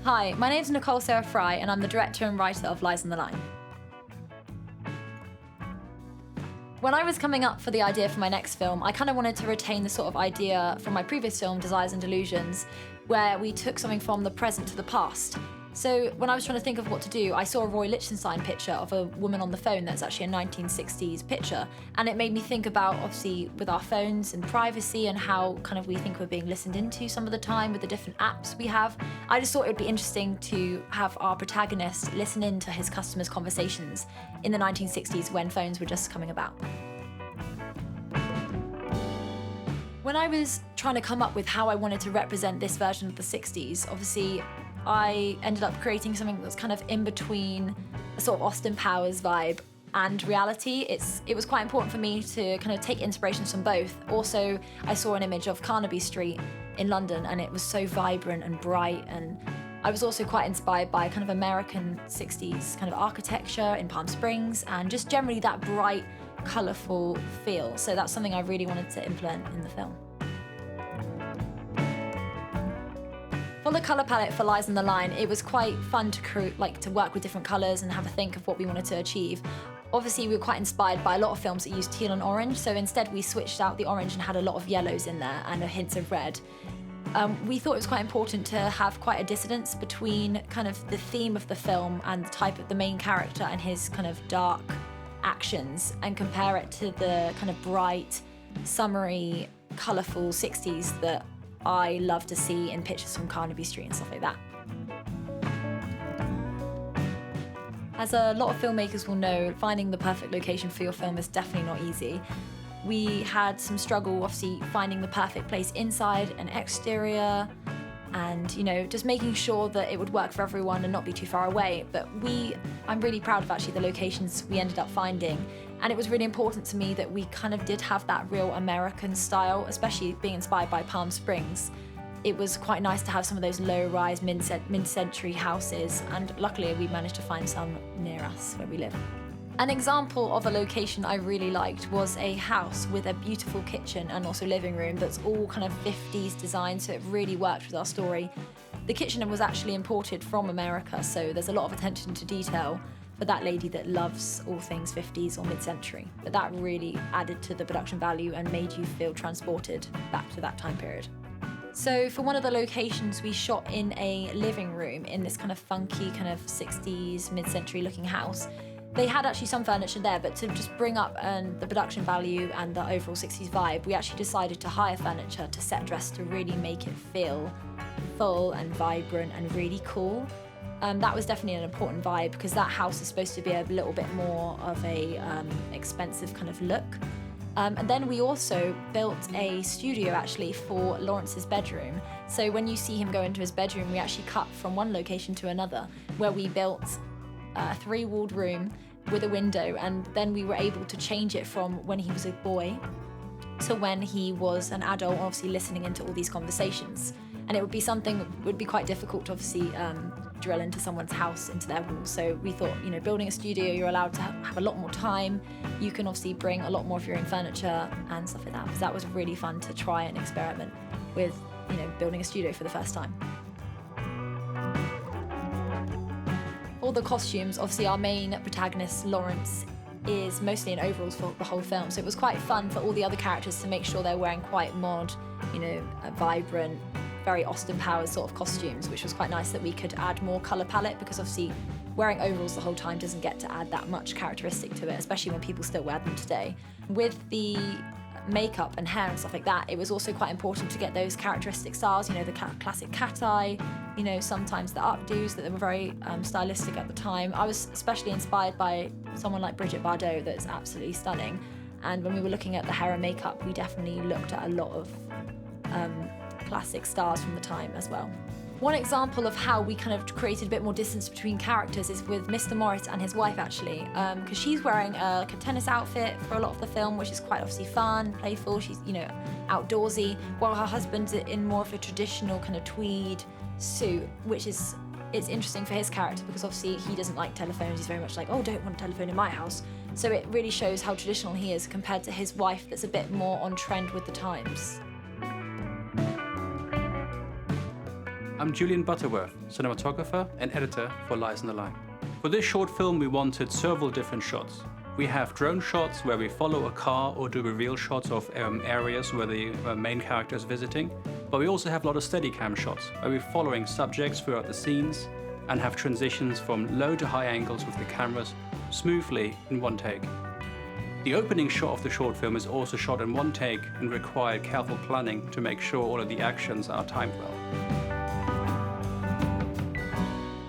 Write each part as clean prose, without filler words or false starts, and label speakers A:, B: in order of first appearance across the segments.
A: Hi, my name's Nicole Fry and I'm the director and writer of Lies on the Line. When I was coming up for the idea for my next film, I kind of wanted to retain the sort of idea from my previous film, Desires and Delusions, where we took something from the present to the past. So when I was trying to think of what to do, I saw a Roy Lichtenstein picture of a woman on the phone that's actually a 1960s picture. And it made me think about, obviously, with our phones and privacy and how kind of we think we're being listened into some of the time with the different apps we have. I just thought it would be interesting to have our protagonist listen in to his customers' conversations in the 1960s when phones were just coming about. When I was trying to come up with how I wanted to represent this version of the 60s, obviously, I ended up creating something that's kind of in between a sort of Austin Powers vibe and reality. It was quite important for me to kind of take inspirations from both. Also, I saw an image of Carnaby Street in London and it was so vibrant and bright, and I was also quite inspired by kind of American 60s kind of architecture in Palm Springs and just generally that bright, colourful feel. So that's something I really wanted to implement in the film. For the colour palette for Lies on the Line, it was quite fun to work with different colours and have a think of what we wanted to achieve. Obviously, we were quite inspired by a lot of films that use teal and orange, so instead we switched out the orange and had a lot of yellows in there and a hint of red. We thought it was quite important to have quite a dissonance between kind of the theme of the film and the type of the main character and his kind of dark actions, and compare it to the kind of bright, summery, colourful 60s that I love to see in pictures from Carnaby Street and stuff like that. As a lot of filmmakers will know, finding the perfect location for your film is definitely not easy. We had some struggle, obviously, finding the perfect place inside and exterior, and just making sure that it would work for everyone and not be too far away. But I'm really proud of actually the locations we ended up finding. And it was really important to me that we kind of did have that real American style, especially being inspired by Palm Springs. It was quite nice to have some of those low-rise, mid-century houses, and luckily we managed to find some near us where we live. An example of a location I really liked was a house with a beautiful kitchen and also living room that's all kind of 50s design, so it really worked with our story. The kitchen was actually imported from America, so there's a lot of attention to detail for that lady that loves all things 50s or mid-century. But that really added to the production value and made you feel transported back to that time period. So for one of the locations, we shot in a living room in this kind of funky kind of 60s, mid-century looking house. They had actually some furniture there, but to just bring up the production value and the overall 60s vibe, we actually decided to hire furniture to set dress to really make it feel full and vibrant and really cool. That was definitely an important vibe because that house is supposed to be a little bit more of a expensive kind of look. And then we also built a studio actually for Lawrence's bedroom. So when you see him go into his bedroom, we actually cut from one location to another, where we built a 3-walled room with a window, and then we were able to change it from when he was a boy to when he was an adult, obviously listening into all these conversations. And it would be something that would be quite difficult to obviously drill into someone's house, into their walls. So we thought, building a studio, you're allowed to have a lot more time. You can obviously bring a lot more of your own furniture and stuff like that. So that was really fun to try and experiment with, building a studio for the first time. All the costumes, obviously our main protagonist, Lawrence, is mostly in overalls for the whole film. So it was quite fun for all the other characters to make sure they're wearing quite mod, vibrant, very Austin Powers sort of costumes, which was quite nice that we could add more colour palette, because obviously wearing overalls the whole time doesn't get to add that much characteristic to it, especially when people still wear them today. With the makeup and hair and stuff like that, it was also quite important to get those characteristic styles, the classic cat eye, sometimes the updos, that they were very stylistic at the time. I was especially inspired by someone like Brigitte Bardot that's absolutely stunning. And when we were looking at the hair and makeup, we definitely looked at a lot of classic stars from the time as well. One example of how we kind of created a bit more distance between characters is with Mr. Morris and his wife, actually, because she's wearing a tennis outfit for a lot of the film, which is quite obviously fun, playful. She's, outdoorsy, while her husband's in more of a traditional kind of tweed suit, which is, it's interesting for his character because obviously he doesn't like telephones. He's very much like, oh, don't want a telephone in my house. So it really shows how traditional he is compared to his wife that's a bit more on trend with the times.
B: I'm Julian Butterworth, cinematographer and editor for Lies in the Line. For this short film we wanted several different shots. We have drone shots where we follow a car or do reveal shots of areas where the main character is visiting, but we also have a lot of Steadicam shots where we're following subjects throughout the scenes and have transitions from low to high angles with the cameras smoothly in one take. The opening shot of the short film is also shot in one take and required careful planning to make sure all of the actions are timed well.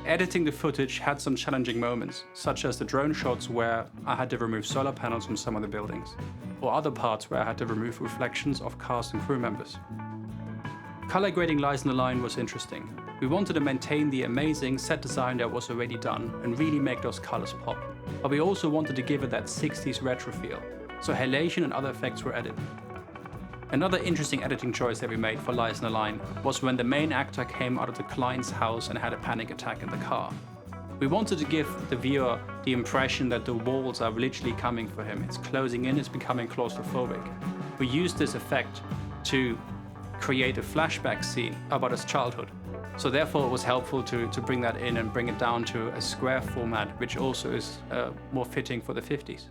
B: Editing the footage had some challenging moments, such as the drone shots where I had to remove solar panels from some of the buildings, or other parts where I had to remove reflections of cast and crew members. Color grading Lies in the Line was interesting. We wanted to maintain the amazing set design that was already done and really make those colors pop. But we also wanted to give it that 60s retro feel, so halation and other effects were added. Another interesting editing choice that we made for Lies in the Line was when the main actor came out of the client's house and had a panic attack in the car. We wanted to give the viewer the impression that the walls are literally coming for him. It's closing in, it's becoming claustrophobic. We used this effect to create a flashback scene about his childhood. So therefore it was helpful to bring that in and bring it down to a square format, which also is more fitting for the 50s.